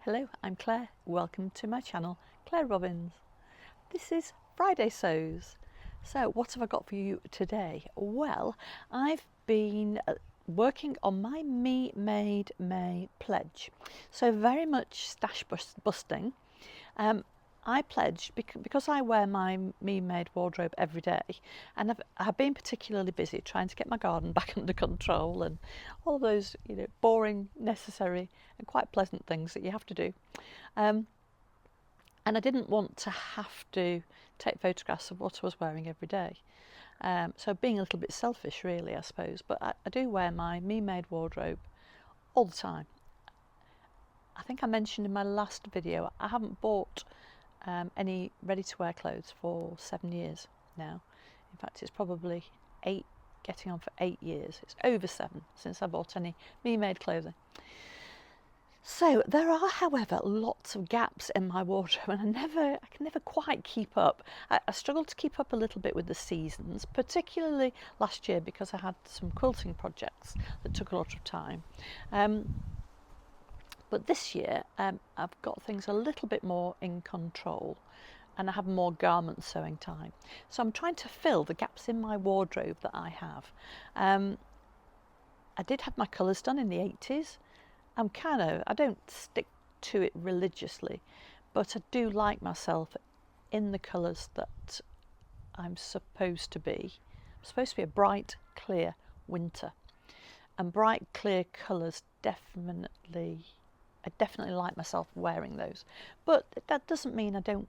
Hello, I'm Claire. Welcome to my channel, Clarobobbins. This is Friday Sews. So what have I got for you today? Well, I've been working on my MeMadeMay pledge. So very much stash busting. I pledged because I wear my MeMade wardrobe every day, and I've been particularly busy trying to get my garden back under control and all those boring, necessary and quite pleasant things that you have to do. And I didn't want to have to take photographs of what I was wearing every day. So being a little bit selfish really, I suppose, but I do wear my MeMade wardrobe all the time. I think I mentioned in my last video I haven't bought any ready-to-wear clothes for 7 years now. In fact, it's probably 8, getting on for 8 years. It's over 7 since I bought any MeMade clothing. So there are, however, lots of gaps in my wardrobe, and I can never quite keep up. I struggled to keep up a little bit with the seasons, particularly last year because I had some quilting projects that took a lot of time. But this year I've got things a little bit more in control and I have more garment sewing time. So I'm trying to fill the gaps in my wardrobe that I have. I did have my colours done in the 80s. I don't stick to it religiously, but I do like myself in the colours that I'm supposed to be. I'm supposed to be a bright, clear winter. And bright, clear colours I definitely like myself wearing those, but that doesn't mean I don't,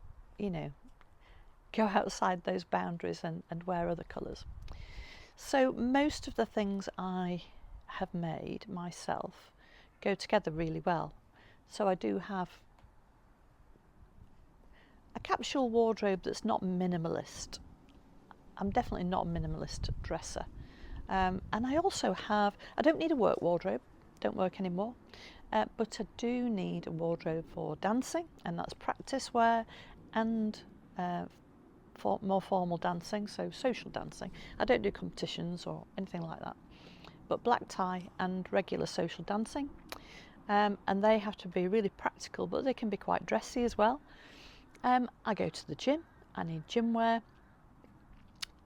go outside those boundaries and wear other colours. So most of the things I have made myself go together really well. So I do have a capsule wardrobe that's not minimalist. I'm definitely not a minimalist dresser. And I also have, I don't need a work wardrobe, don't work anymore. But I do need a wardrobe for dancing, and that's practice wear and for more formal dancing, so social dancing. I don't do competitions or anything like that, but black tie and regular social dancing. And they have to be really practical, but they can be quite dressy as well. I go to the gym, I need gym wear.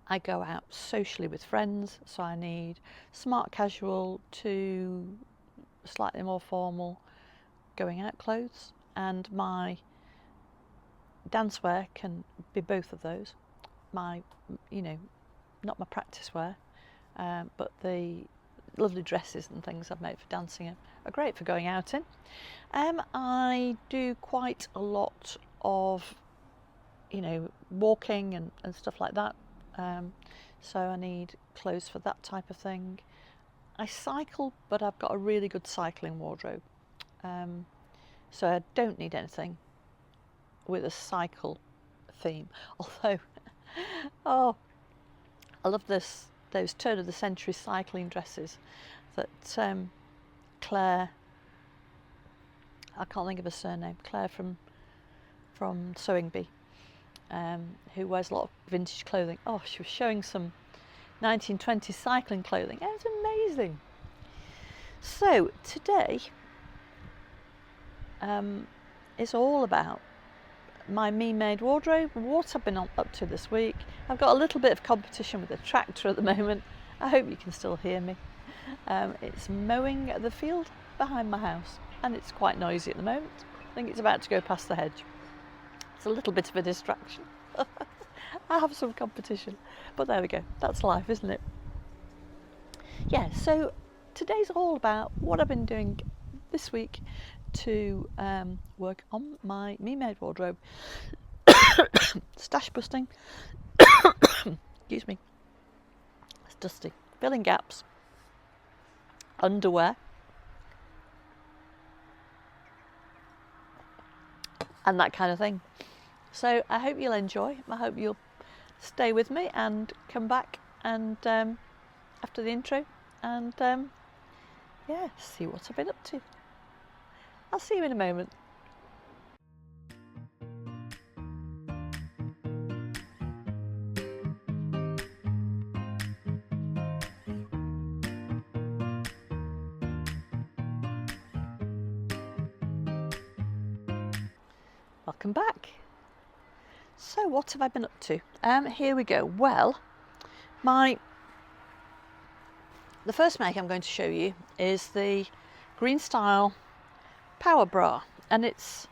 I go out socially with friends, so I need smart casual to slightly more formal going out clothes, and my dance wear can be both of those. My, not my practice wear, but the lovely dresses and things I've made for dancing are great for going out in. I do quite a lot of, walking and stuff like that. So I need clothes for that type of thing. I cycle, but I've got a really good cycling wardrobe. So I don't need anything with a cycle theme. Although, I love those turn of the century cycling dresses that Claire, I can't think of her surname, Claire from Sewing Bee, who wears a lot of vintage clothing. Oh, she was showing some 1920s cycling clothing. It was amazing. So today is all about my MeMade wardrobe, what I've been up to this week. I've got a little bit of competition with the tractor at the moment. I hope you can still hear me. It's mowing the field behind my house and it's quite noisy at the moment. I think it's about to go past the hedge. It's a little bit of a distraction. I have some competition, but there we go. That's life, isn't it? Yeah, so today's all about what I've been doing this week to work on my MeMade wardrobe. Stash busting. Excuse me. It's dusty. Filling gaps. Underwear. And that kind of thing. So I hope you'll enjoy. I hope you'll stay with me and come back and after the intro and see what I've been up to. I'll see you in a moment. welcome back. So what have I been up to? Here we go. Well, the first make I'm going to show you is the Green Style Power Bra, and it's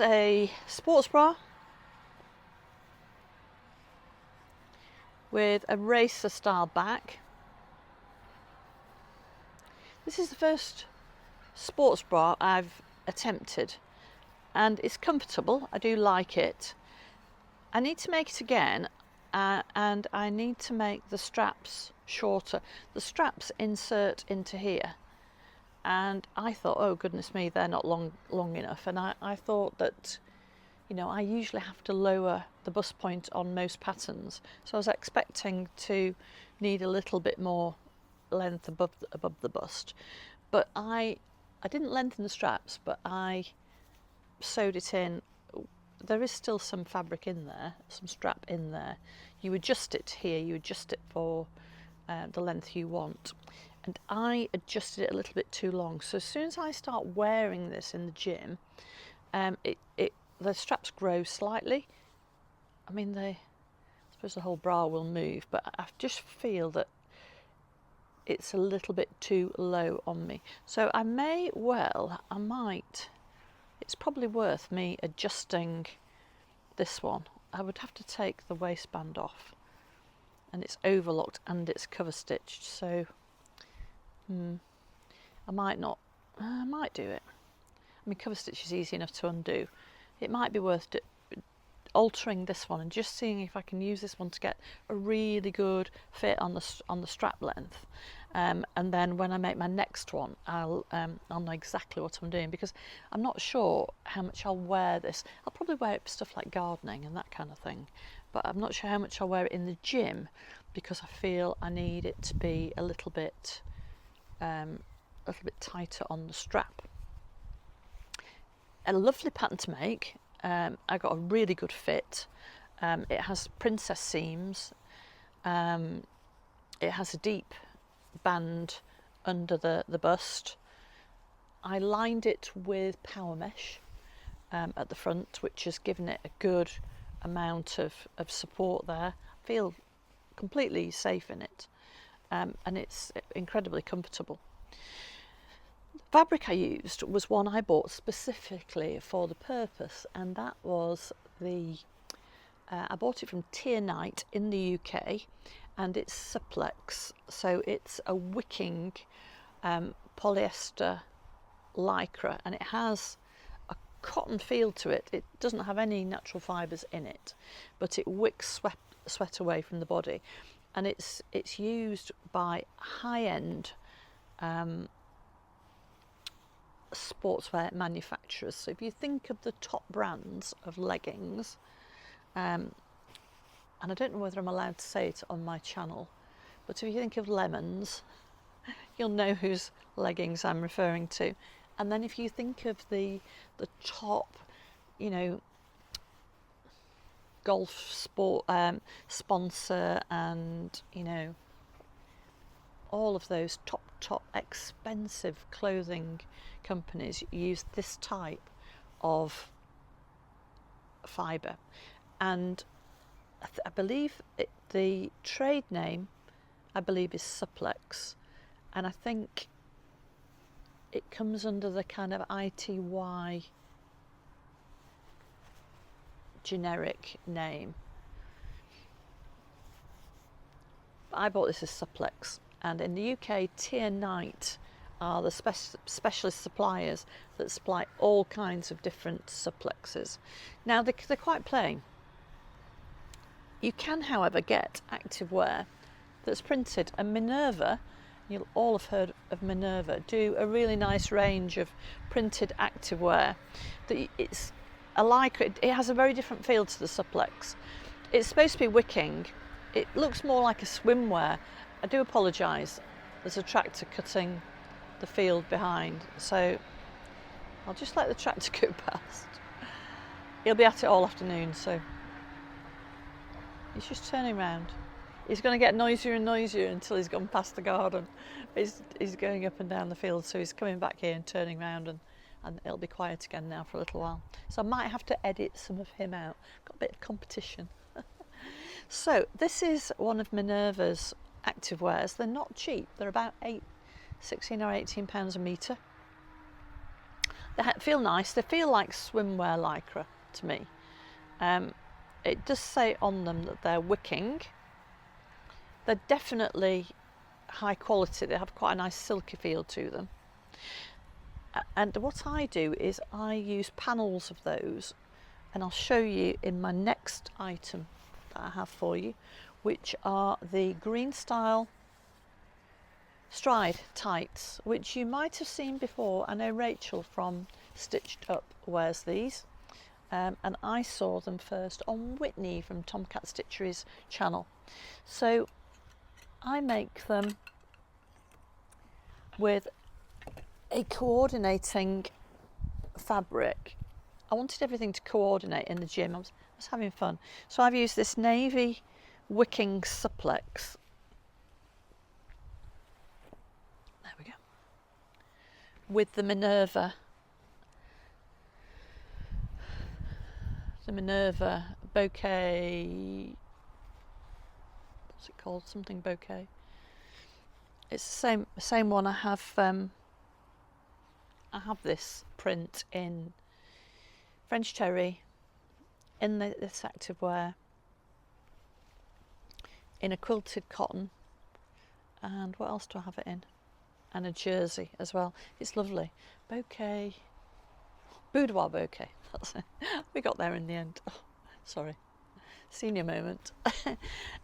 a sports bra with a racer style back. This is the first sports bra I've attempted, and it's comfortable. I do like it. I need to make it again, and I need to make the straps shorter. The straps insert into here, and I thought, oh goodness me, they're not long enough. And I thought that, you know, I usually have to lower the bust point on most patterns, so I was expecting to need a little bit more length above the bust. But I didn't lengthen the straps, but I sewed it in. There is still some fabric in there, some strap in there. You adjust it here, you adjust it for the length you want. And I adjusted it a little bit too long. So as soon as I start wearing this in the gym, the straps grow slightly. I mean, I suppose the whole bra will move, but I just feel that it's a little bit too low on me. So it's probably worth me adjusting this one. I would have to take the waistband off, and it's overlocked and it's cover stitched, so I might do it. I mean, cover stitch is easy enough to undo. It might be worth altering this one and just seeing if I can use this one to get a really good fit on the strap length, and then when I make my next one, I'll know exactly what I'm doing, because I'm not sure how much I'll wear this. I'll probably wear it for stuff like gardening and that kind of thing, but I'm not sure how much I'll wear it in the gym, because I feel I need it to be a little bit tighter on the strap. A lovely pattern to make. I got a really good fit. It has princess seams. It has a deep band under the bust. I lined it with power mesh at the front, which has given it a good amount of support there. I feel completely safe in it, and it's incredibly comfortable. The fabric I used was one I bought specifically for the purpose, and that was I bought it from Tier Night in the UK, and it's Supplex, so it's a wicking polyester lycra, and it has a cotton feel to it. It doesn't have any natural fibres in it, but it wicks sweat away from the body, and it's used by high-end sportswear manufacturers. So if you think of the top brands of leggings, and I don't know whether I'm allowed to say it on my channel, but if you think of Lemons, you'll know whose leggings I'm referring to. And then if you think of the top, you know, golf sport sponsor, and you know, all of those top expensive clothing companies use this type of fibre, and I believe the trade name is Supplex, and I think it comes under the kind of ITY generic name. But I bought this as Supplex, and in the UK, Tier Night are the specialist suppliers that supply all kinds of different supplexes. Now they're quite plain. You can, however, get activewear that's printed, and Minerva, you'll all have heard of Minerva, do a really nice range of printed activewear. It's a lycra. It has a very different feel to the Supplex. It's supposed to be wicking. It looks more like a swimwear. I do apologise, there's a tractor cutting the field behind, so I'll just let the tractor go past. He'll be at it all afternoon, so he's just turning round. He's going to get noisier and noisier until he's gone past the garden. He's going up and down the field, so he's coming back here and turning round, and and it'll be quiet again now for a little while. So I might have to edit some of him out. Got a bit of competition. So this is one of Minerva's activewears. They're not cheap. They're about 16 or 18 pounds a metre. They feel nice. They feel like swimwear lycra to me. It does say on them that they're wicking. They're definitely high quality. They have quite a nice silky feel to them. And what I do is I use panels of those, and I'll show you in my next item that I have for you, which are the green style stride tights, which you might have seen before. I know Rachel from Stitched Up wears these, and I saw them first on Whitney from Tomcat Stitchery's channel. So I make them with a coordinating fabric. I wanted everything to coordinate in the gym. I was having fun. So I've used this navy wicking supplex. There we go. With the Minerva bouquet. What's it called? Something bouquet. It's the same one I have. I have this print in French Terry, in this activewear, in a quilted cotton, and what else do I have it in? And a jersey as well. It's lovely. Bouquet, boudoir bouquet. That's it. We got there in the end. Oh, sorry, senior moment.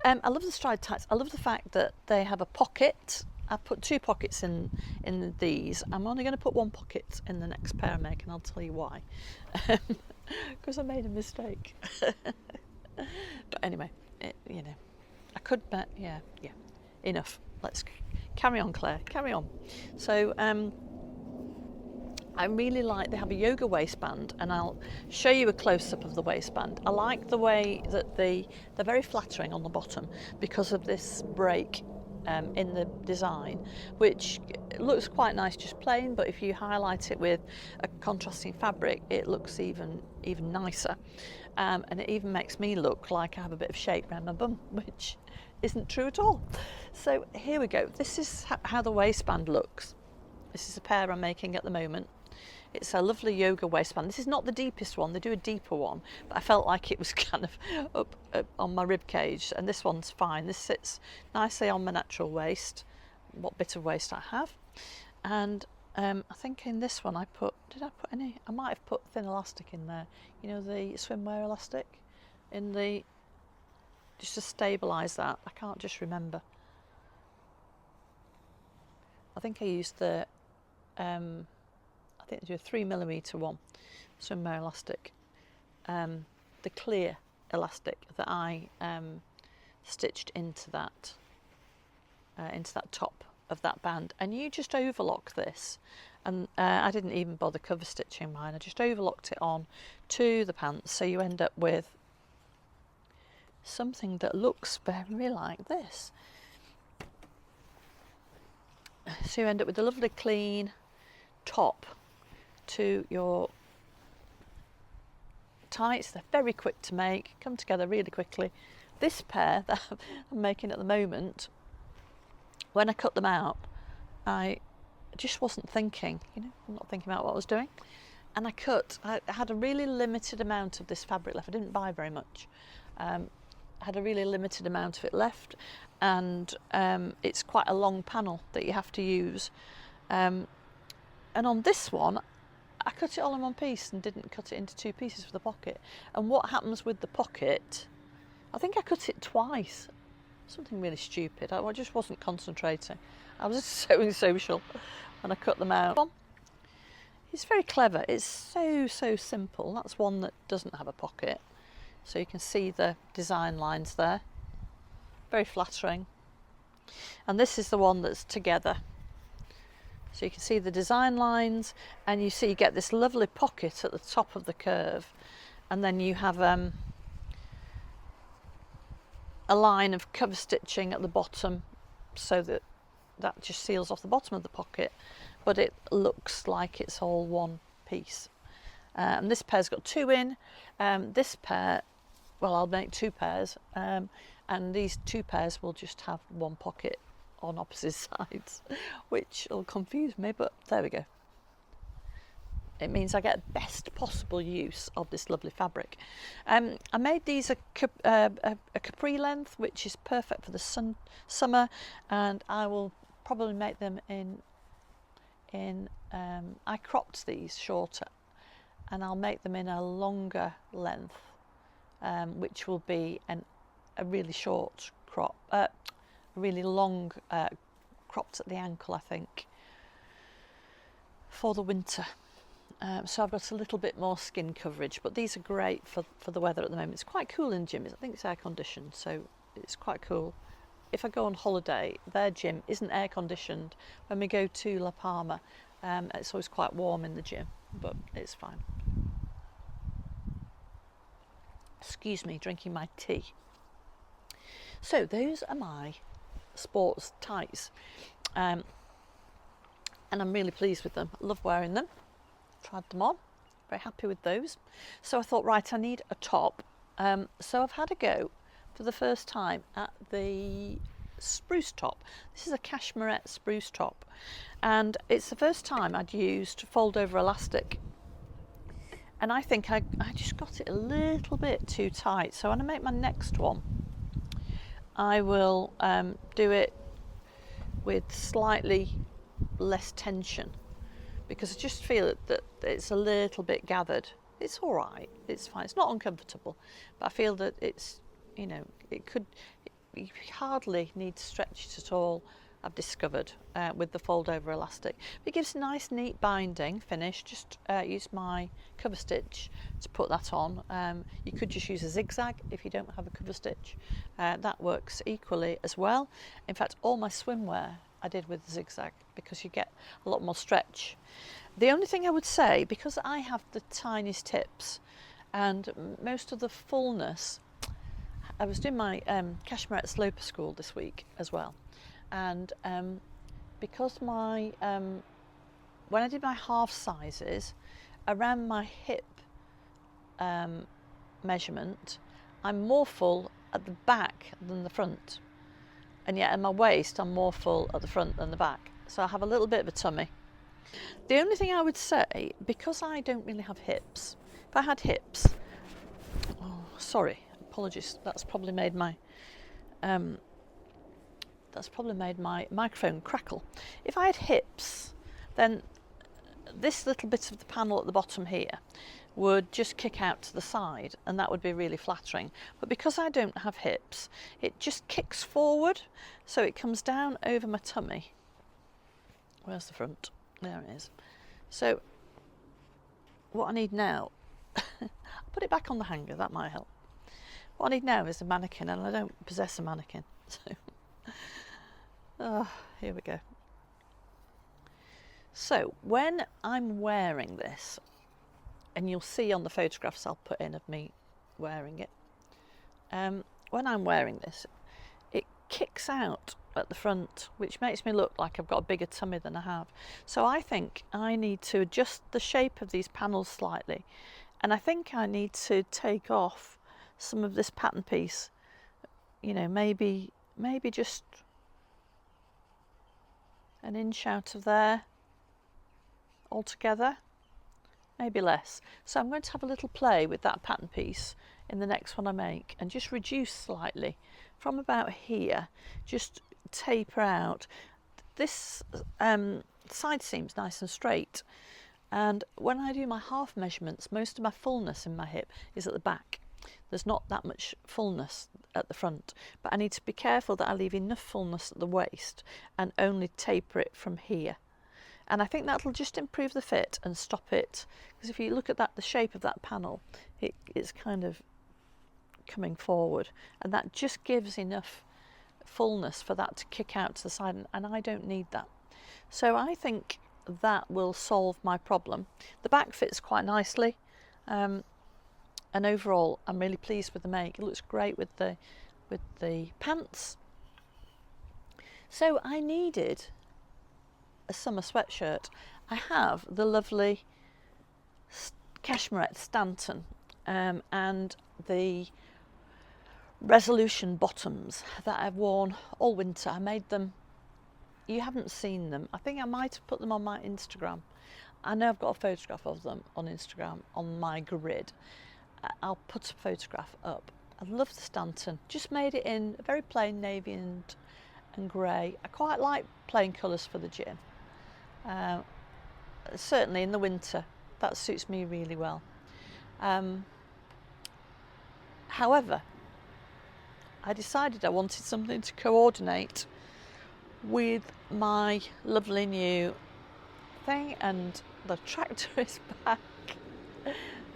I love the stride tights. I love the fact that they have a pocket. I put 2 pockets in these. I'm only going to put 1 pocket in the next pair I make, and I'll tell you why. Because I made a mistake. But anyway, you know, I could, yeah, enough. Let's carry on, Claire, carry on. So I really like, they have a yoga waistband, and I'll show you a close-up of the waistband. I like the way that they're very flattering on the bottom because of this break in the design, which looks quite nice just plain, but if you highlight it with a contrasting fabric, it looks even nicer, and it even makes me look like I have a bit of shape around my bum, which isn't true at all. So here we go. This is how the waistband looks. This is a pair I'm making at the moment. It's a lovely yoga waistband. This is not the deepest one. They do a deeper one, but I felt like it was kind of up on my rib cage, and this one's fine. This sits nicely on my natural waist, what bit of waist I have. And I think in this one did I put any? I might have put thin elastic in there. You know, the swimwear elastic in the, just to stabilise that. I can't just remember. I think I used the I think they do a 3mm one, swimwear elastic, the clear elastic that I stitched into that top of that band, and you just overlock this, and I didn't even bother cover stitching mine. I just overlocked it on to the pants, so you end up with something that looks very like this. So you end up with a lovely clean top to your tights. They're very quick to make, come together really quickly. This pair that I'm making at the moment, when I cut them out, I just wasn't thinking, you know, I'm not thinking about what I was doing, and I had a really limited amount of this fabric left. I didn't buy very much. I had a really limited amount of it left, and it's quite a long panel that you have to use, and on this one I cut it all in one piece and didn't cut it into 2 pieces for the pocket. And what happens with the pocket, I think I cut it twice. Something really stupid. I just wasn't concentrating. I was just so social when I cut them out. It's very clever. It's so simple. That's one that doesn't have a pocket, so you can see the design lines there. Very flattering. And this is the one that's together. So you can see the design lines, and you get this lovely pocket at the top of the curve, and then you have a line of cover stitching at the bottom, so that just seals off the bottom of the pocket, but it looks like it's all one piece. And this pair's got 2 in. This pair, well, I'll make 2 pairs, and these 2 pairs will just have 1 pocket on opposite sides, which will confuse me, but there we go. It means I get best possible use of this lovely fabric. I made these a capri length, which is perfect for the summer, and I will probably make them I cropped these shorter, and I'll make them in a longer length, which will be a really short crop, a really long cropped at the ankle, I think, for the winter. So I've got a little bit more skin coverage, but these are great for the weather at the moment. It's quite cool in the gym. I think it's air conditioned, so it's quite cool. If I go on holiday, their gym isn't air conditioned. When we go to La Palma, it's always quite warm in the gym, but it's fine. Excuse me, drinking my tea. So those are my sports tights, and I'm really pleased with them. I love wearing them. Tried them on, very happy with those. So I thought, right, I need a top. So I've had a go for the first time at the spruce top. This is a Cashmerette spruce top, and it's the first time I'd used fold over elastic, and I think I just got it a little bit too tight. So when I make my next one, I will do it with slightly less tension, because I just feel that it's a little bit gathered. It's all right, it's fine, it's not uncomfortable, but I feel that it's, you know, you hardly need to stretch it at all, I've discovered, with the fold over elastic. It gives a nice neat binding finish. Just use my cover stitch to put that on. You could just use a zigzag if you don't have a cover stitch. That works equally as well. In fact, all my swimwear I did with the zigzag, because you get a lot more stretch. The only thing I would say, because I have the tiniest hips and most of the fullness, I was doing my Cashmerette Sloper School this week as well, and because my when I did my half sizes around my hip measurement, I'm more full at the back than the front, and yet at my waist I'm more full at the front than the back, so I have a little bit of a tummy. The only thing I would say, because I don't really have hips, if I had hips, oh sorry, apologies, that's probably made my microphone crackle. If I had hips, then this little bit of the panel at the bottom here would just kick out to the side, and that would be really flattering. But because I don't have hips, it just kicks forward, so it comes down over my tummy. Where's the front? There it is. So what I need now, I'll put it back on the hanger, that might help. What I need now is a mannequin, and I don't possess a mannequin, so here we go. So when I'm wearing this, and you'll see on the photographs I'll put in of me wearing it, when I'm wearing this, it kicks out at the front, which makes me look like I've got a bigger tummy than I have. So I think I need to adjust the shape of these panels slightly, and I think I need to take off some of this pattern piece, you know, maybe just an inch out of there altogether, maybe less. So I'm going to have a little play with that pattern piece in the next one I make, and just reduce slightly from about here, just taper out. This side seam's nice and straight, and when I do my half measurements, most of my fullness in my hip is at the back. There's not that much fullness at the front, but I need to be careful that I leave enough fullness at the waist and only taper it from here. And I think that'll just improve the fit and stop it, because if you look at that, the shape of that panel, it's kind of coming forward, and that just gives enough fullness for that to kick out to the side, and I don't need that. So I think that will solve my problem. The back fits quite nicely, and overall I'm really pleased with the make. It looks great with the pants. So I needed a summer sweatshirt. I have the lovely Cashmerette Stanton and the resolution bottoms that I've worn all winter. I made them, you haven't seen them, I think I might have put them on my Instagram. I know I've got a photograph of them on Instagram on my grid. I'll put a photograph up. I love the Stanton, just made it in a very plain navy and grey. I quite like plain colours for the gym. Certainly in the winter, that suits me really well. However, I decided I wanted something to coordinate with my lovely new thing, and the tractor is back.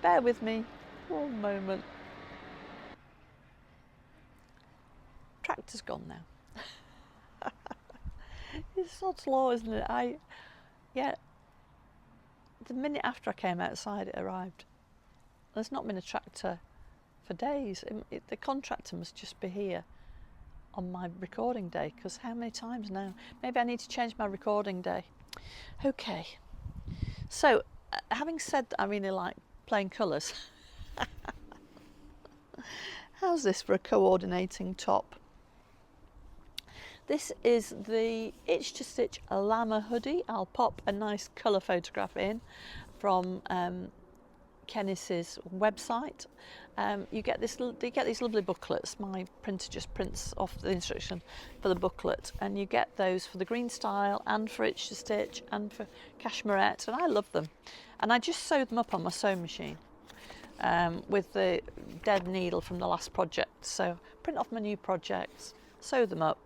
Bear with me one moment. Tractor's gone now. It's sod's law, isn't it? Yeah, the minute after I came outside it arrived. There's not been a tractor for days. The contractor must just be here on my recording day, because how many times now? Maybe I need to change my recording day. Okay, so having said that I really like plain colours, how's this for a coordinating top? This is the Itch to Stitch Llama hoodie. I'll pop a nice colour photograph in from Kennis's website. You get these lovely booklets. My printer just prints off the instruction for the booklet, and you get those for the green style and for Itch to Stitch and for Cashmerette, and I love them. And I just sewed them up on my sewing machine with the dead needle from the last project. So print off my new projects, sew them up,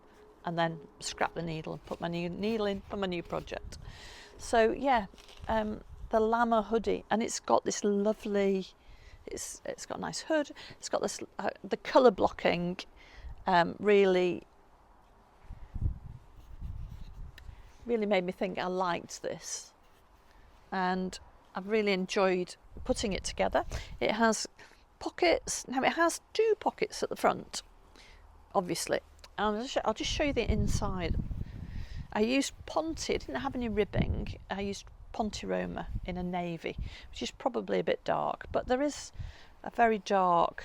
and then scrap the needle and put my new needle in for my new project. So yeah, the llama hoodie, and it's got this lovely, it's got a nice hood, it's got this the colour blocking really made me think I liked this, and I've really enjoyed putting it together. It has pockets. Now it has two pockets at the front, obviously. I'll just show you the inside. I used Ponte, it didn't have any ribbing. I used Ponte Roma in a navy, which is probably a bit dark, but there is a very dark,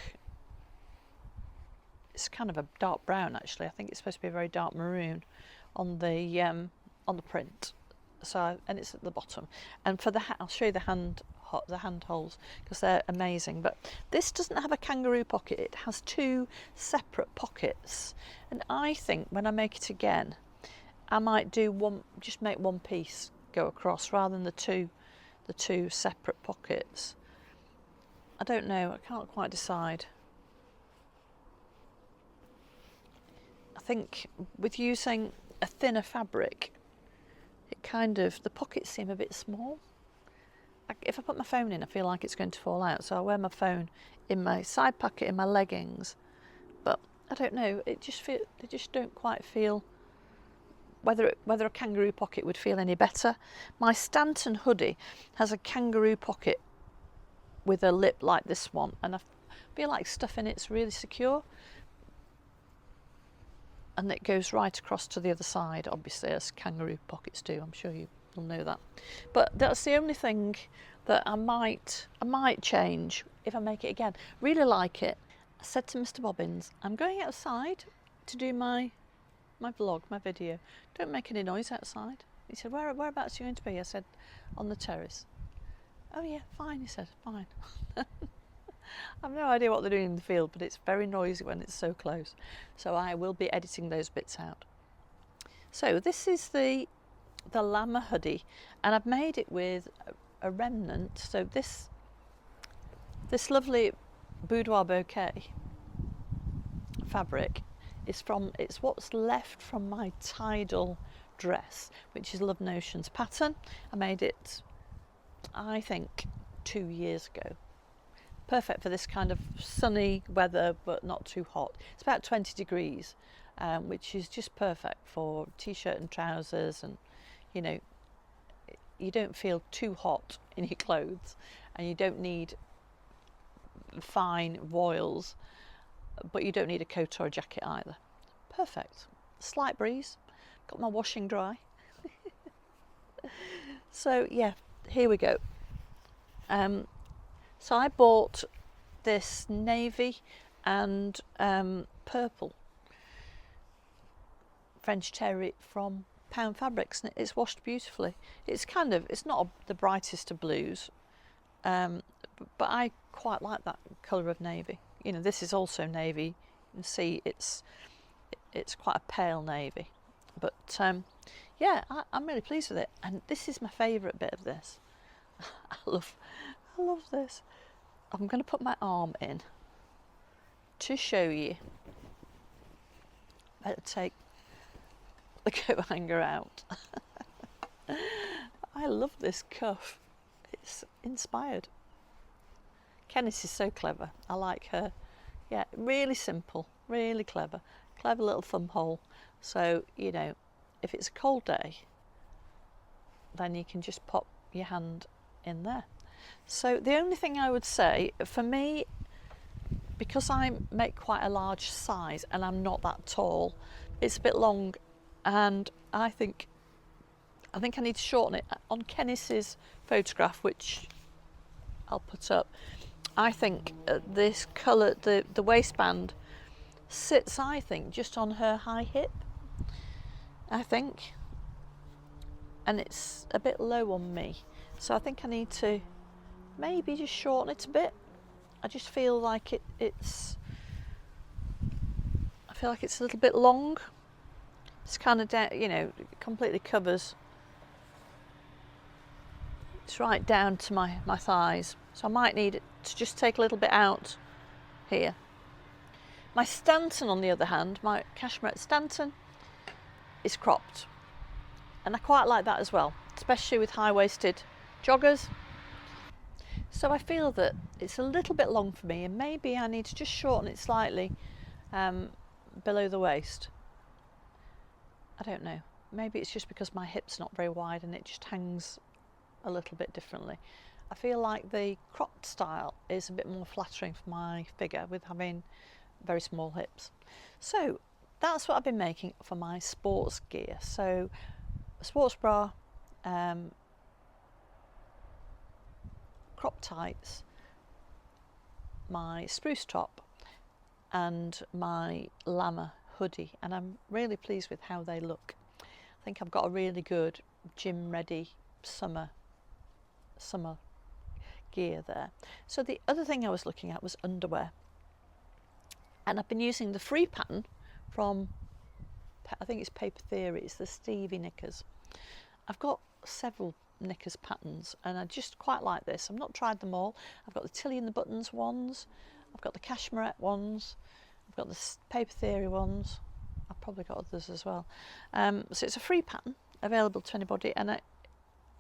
it's kind of a dark brown actually. I think it's supposed to be a very dark maroon on the print. So, and it's at the bottom. And for I'll show you the hand holes because they're amazing. But this doesn't have a kangaroo pocket. It has two separate pockets. And I think when I make it again, I might do one, just make one piece go across rather than the two separate pockets. I don't know. I can't quite decide. I think with using a thinner fabric, the pockets seem a bit small. If I put my phone in, I feel like it's going to fall out, so I wear my phone in my side pocket in my leggings. But I don't know, they just don't quite feel, whether a kangaroo pocket would feel any better. My Stanton hoodie has a kangaroo pocket with a lip like this one, and I feel like stuff in it's really secure. And it goes right across to the other side, obviously, as kangaroo pockets do. I'm sure you'll know that. But that's the only thing that I might change if I make it again. Really like it. I said to Mr. Bobbins, I'm going outside to do my vlog, my video. Don't make any noise outside. He said, whereabouts are you going to be? I said, on the terrace. Oh yeah, fine, he said, fine. I've no idea what they're doing in the field, but it's very noisy when it's so close. So I will be editing those bits out. So this is the llama hoodie, and I've made it with a remnant. So this lovely boudoir bouquet fabric is it's what's left from my tidal dress, which is Love Notions pattern. I made it, I think, 2 years ago. Perfect for this kind of sunny weather, but not too hot. It's about 20 degrees, which is just perfect for t-shirt and trousers, and you know, you don't feel too hot in your clothes, and you don't need fine voiles, but you don't need a coat or a jacket either. Perfect. Slight breeze. Got my washing dry. So yeah, here we go. So I bought this navy and purple French terry from Pound Fabrics, and it's washed beautifully. It's not the brightest of blues, but I quite like that colour of navy. You know, this is also navy. You can see it's quite a pale navy, but yeah, I'm really pleased with it. And this is my favourite bit of this. I love this. I'm going to put my arm in to show you. Better take the coat hanger out. I love this cuff. It's inspired. Kennis is so clever. I like her. Yeah, really simple, really clever. Clever little thumb hole. So, you know, if it's a cold day, then you can just pop your hand in there. So the only thing I would say, for me, because I make quite a large size and I'm not that tall, it's a bit long, and I think I need to shorten it. On Kennis's photograph, which I'll put up, I think this colour, the waistband sits, I think, just on her high hip, I think, and it's a bit low on me, so I think I need to maybe just shorten it a bit. I just feel like it's a little bit long. It's kind of down, you know, it completely covers. It's right down to my thighs, so I might need it to just take a little bit out here. My Stanton, on the other hand, my Cashmerette Stanton, is cropped, and I quite like that as well, especially with high-waisted joggers. So I feel that it's a little bit long for me, and maybe I need to just shorten it slightly below the waist. I don't know, maybe it's just because my hip's not very wide and it just hangs a little bit differently. I feel like the cropped style is a bit more flattering for my figure with having very small hips. So that's what I've been making for my sports gear. So a sports bra, crop tights, my spruce top, and my llama hoodie, and I'm really pleased with how they look. I think I've got a really good gym ready summer gear there. So the other thing I was looking at was underwear, and I've been using the free pattern from, I think it's Paper Theory, it's the Stevie knickers. I've got several knickers patterns and I just quite like this. I've not tried them all. I've got the Tilly and the Buttons ones, I've got the Cashmerette ones, I've got the Paper Theory ones, I've probably got others as well. So it's a free pattern available to anybody, and I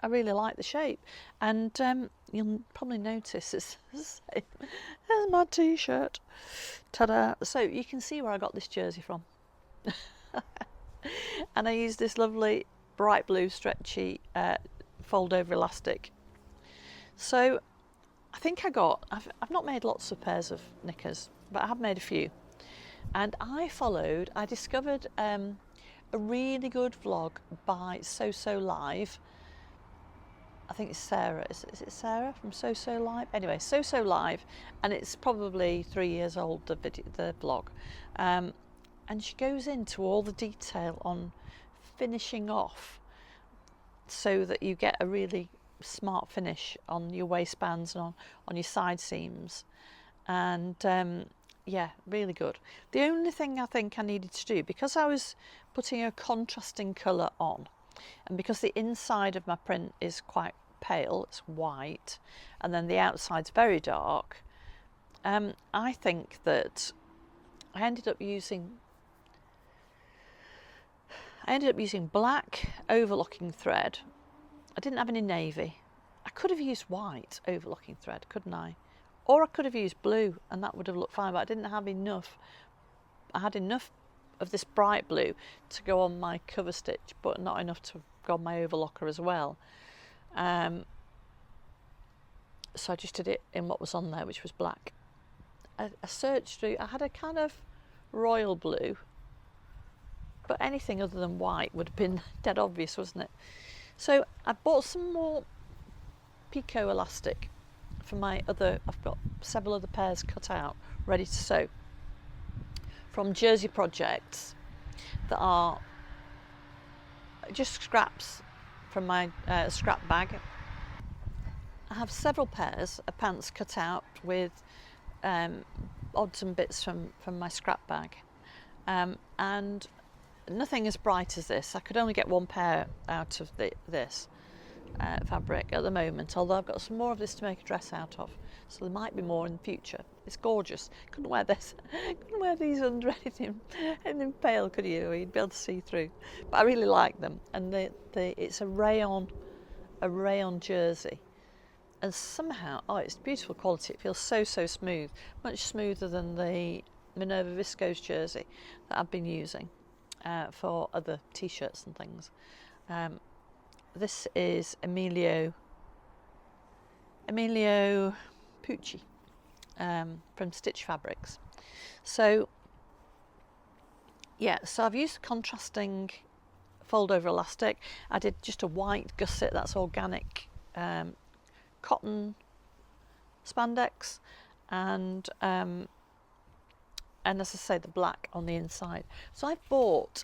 really like the shape, and you'll probably notice it's the same as my t-shirt. Ta-da! So you can see where I got this jersey from. And I used this lovely bright blue stretchy fold over elastic. So I think I've not made lots of pairs of knickers, but I have made a few, and I discovered a really good vlog by So Live. I think it's Sarah. Is it Sarah from So Live? Anyway, So Live, and it's probably 3 years old, the vlog, and she goes into all the detail on finishing off so that you get a really smart finish on your waistbands and on your side seams, and yeah, really good. The only thing I think I needed to do, because I was putting a contrasting colour on, and because the inside of my print is quite pale, it's white, and then the outside's very dark, I think that I ended up using black overlocking thread. I didn't have any navy. I could have used white overlocking thread, couldn't I? Or I could have used blue and that would have looked fine, but I didn't have enough. I had enough of this bright blue to go on my cover stitch, but not enough to go on my overlocker as well. So I just did it in what was on there, which was black. I searched through, I had a kind of royal blue, but anything other than white would have been dead obvious, wasn't it? So I bought some more picot elastic, for my other, I've got several other pairs cut out, ready to sew, from jersey projects that are just scraps from my scrap bag. I have several pairs of pants cut out with odds and bits from my scrap bag, and nothing as bright as this. I could only get one pair out of this fabric at the moment, although I've got some more of this to make a dress out of, so there might be more in the future. It's gorgeous. Couldn't wear this, couldn't wear these under anything pale, could you? You'd be able to see through. But I really like them, and it's a rayon jersey, and somehow, it's beautiful quality. It feels so smooth, much smoother than the Minerva viscose jersey that I've been using for other t-shirts and things. This is Emilio Pucci from Stitch Fabrics. So yeah, so I've used contrasting fold over elastic. I did just a white gusset, that's organic cotton spandex, and as I say, the black on the inside. So I bought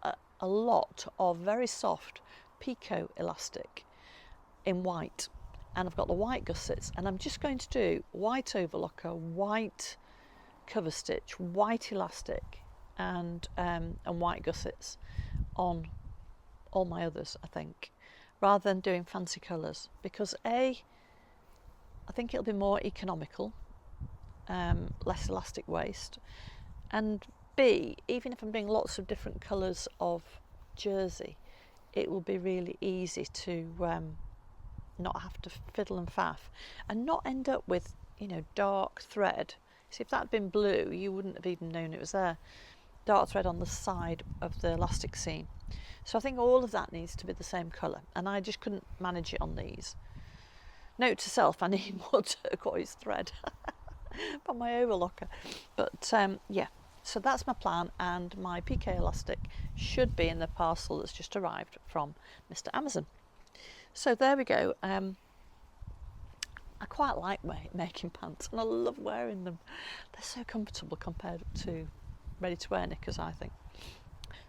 a lot of very soft picot elastic in white, and I've got the white gussets, and I'm just going to do white overlocker, white cover stitch, white elastic, and white gussets on all my others, I think, rather than doing fancy colours, because I think it'll be more economical, less elastic waste, and B, even if I'm doing lots of different colours of jersey, it will be really easy to not have to fiddle and faff and not end up with, dark thread. See, if that had been blue, you wouldn't have even known it was there. Dark thread on the side of the elastic seam. So I think all of that needs to be the same colour, and I just couldn't manage it on these. Note to self, I need more turquoise thread for my overlocker. But yeah, so that's my plan, and my PK elastic should be in the parcel that's just arrived from Mr. Amazon. So there we go. I quite like making pants, and I love wearing them. They're so comfortable compared to ready to wear knickers, I think.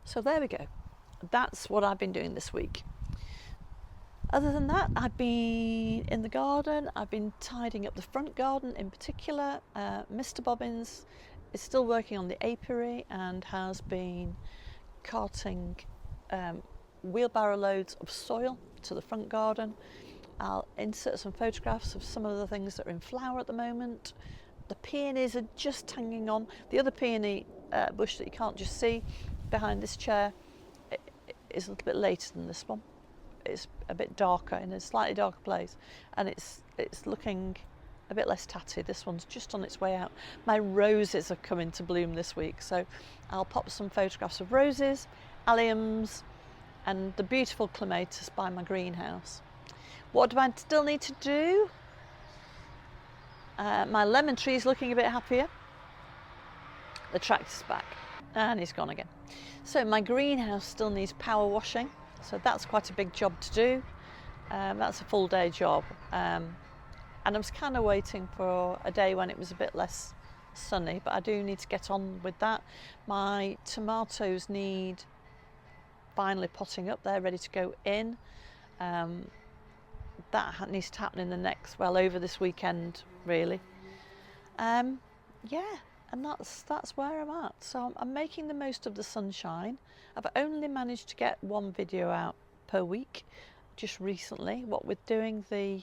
So there we go. That's what I've been doing this week. Other than that, I've been in the garden. I've been tidying up the front garden in particular. Mr. Bobbins is still working on the apiary and has been carting wheelbarrow loads of soil to the front garden. I'll insert some photographs of some of the things that are in flower at the moment. The peonies are just hanging on. The other peony bush that you can't just see behind this chair is a little bit later than this one. It's a bit darker, in a slightly darker place, and it's looking a bit less tatty. This one's just on its way out. My roses are coming to bloom this week, so I'll pop some photographs of roses, alliums, and the beautiful clematis by my greenhouse. What do I still need to do? My lemon tree is looking a bit happier. The tractor's back, and he's gone again. So my greenhouse still needs power washing, so that's quite a big job to do. That's a full day job, and I was kind of waiting for a day when it was a bit less sunny, but I do need to get on with that. My tomatoes need finally potting up. They're ready to go in. That needs to happen in the next, over this weekend really. Yeah, and that's where I'm at. So I'm making the most of the sunshine. I've only managed to get one video out per week just recently, what with doing the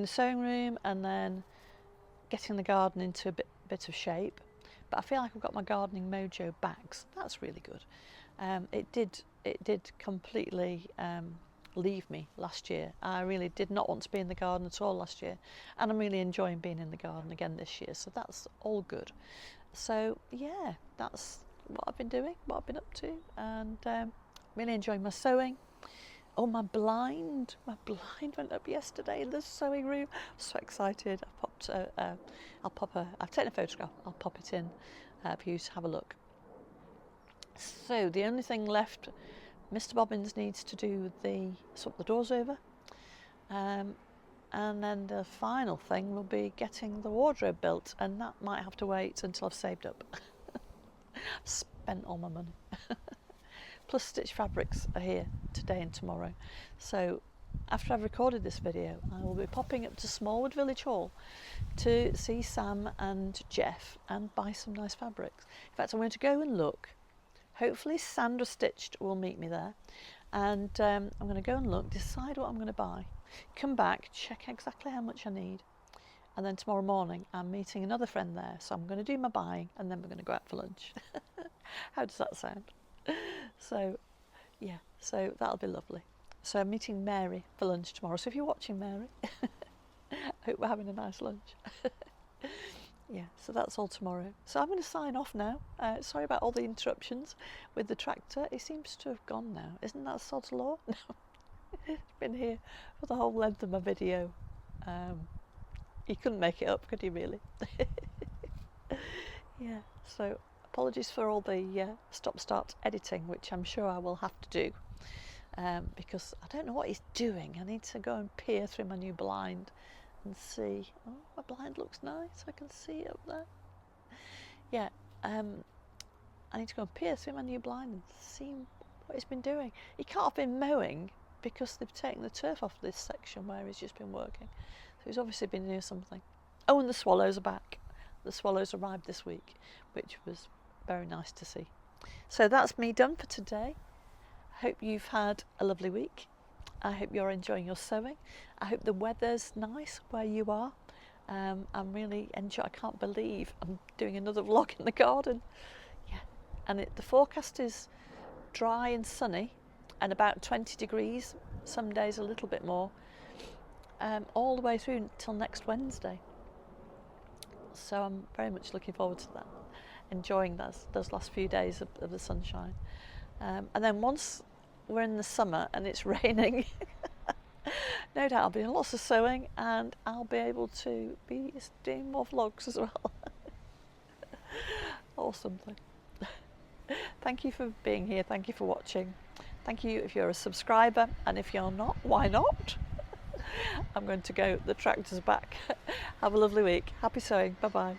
sewing room and then getting the garden into a bit of shape. But I feel like I've got my gardening mojo back, so that's really good. It did completely leave me last year. I really did not want to be in the garden at all last year, and I'm really enjoying being in the garden again this year, so that's all good. So yeah, that's what I've been doing, what I've been up to, and really enjoying my sewing. Oh, my blind went up yesterday in the sewing room. So excited. I've taken a photograph, I'll pop it in for you to have a look. So the only thing left, Mr. Bobbins needs to do swap the doors over. and then the final thing will be getting the wardrobe built, and that might have to wait until I've saved up. Spent all my money. Plus stitch fabrics are here today and tomorrow, so after I've recorded this video I will be popping up to Smallwood Village Hall to see Sam and Jeff and buy some nice fabrics. In fact, I'm going to go and look. Hopefully Sandra Stitched will meet me there, and I'm going to go and look, decide what I'm going to buy, come back, check exactly how much I need, and then tomorrow morning I'm meeting another friend there, so I'm going to do my buying and then we're going to go out for lunch. How does that sound? So yeah, so that'll be lovely. So I'm meeting Mary for lunch tomorrow, so if you're watching, Mary, I hope we're having a nice lunch. Yeah, so that's all tomorrow. So I'm going to sign off now. Sorry about all the interruptions with the tractor. It seems to have gone now. Isn't that sod's law? No. It's been here for the whole length of my video. You couldn't make it up, could you really? Yeah, so apologies for all the stop-start editing, which I'm sure I will have to do. Because I don't know what he's doing. I need to go and peer through my new blind and see. Oh, my blind looks nice. I can see it up there. Yeah, I need to go and peer through my new blind and see what he's been doing. He can't have been mowing because they've taken the turf off this section where he's just been working. So he's obviously been doing something. Oh, and the swallows are back. The swallows arrived this week, which was very nice to see. So that's me done for today. I hope you've had a lovely week. I hope you're enjoying your sewing. I hope the weather's nice where you are. I'm really enjoying. I can't believe I'm doing another vlog in the garden. Yeah, and the forecast is dry and sunny and about 20 degrees. Some days a little bit more. All the way through until next Wednesday. So I'm very much looking forward to that. Enjoying those last few days of the sunshine. And then once we're in the summer and it's raining, no doubt I'll be doing lots of sewing and I'll be able to be doing more vlogs as well. Or something. Thank you for being here. Thank you for watching. Thank you if you're a subscriber, and if you're not, why not? I'm going to go. The tractor's back. Have a lovely week. Happy sewing. Bye bye.